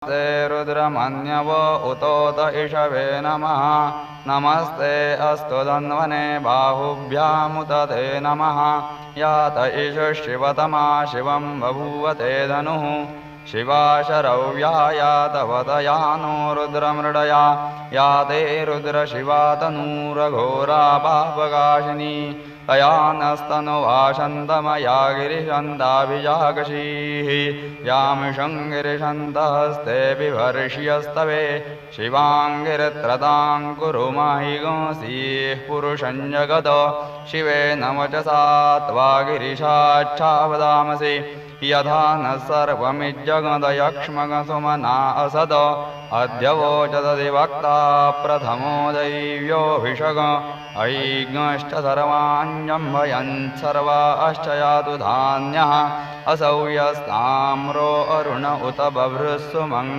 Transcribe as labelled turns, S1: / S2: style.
S1: नमस्ते रुद्रमन्यव उतोत इषवे नमः। नमस्ते अस्तु धन्वने बाहुभ्यामुत ते नमः। यात ईश शिवतमा शिवं बभूवते धनुः। शिवा शरव्या यातवतया नो रुद्रमृडया। या ते रुद्रशिवा तनूरघोरा पापकाशिनी। तया नस्तनुवाशन्तमया गिरिशन्ताभिजागशीः। यामिषं गिरिशन्तहस्ते बिभर्ष्यस्तवे। शिवाङ्गिरित्रतां कुरु महिगंसीः पुरुषं जगत। शिवेन वचसा त्वा गिरिशाच्छावदामसि। यथा न सर्वमिज्जगदयक्ष्मगसुमना असद। अद्य वोचदधिवक्ता प्रथमो दैव्योऽभिषग। ऐज्ञश्च सर्वाञ्जम्भयन् सर्वाश्च यातु धान्यः। असौ यस्ताम्रो अरुण उत बभ्रुः सुमङ्गलः।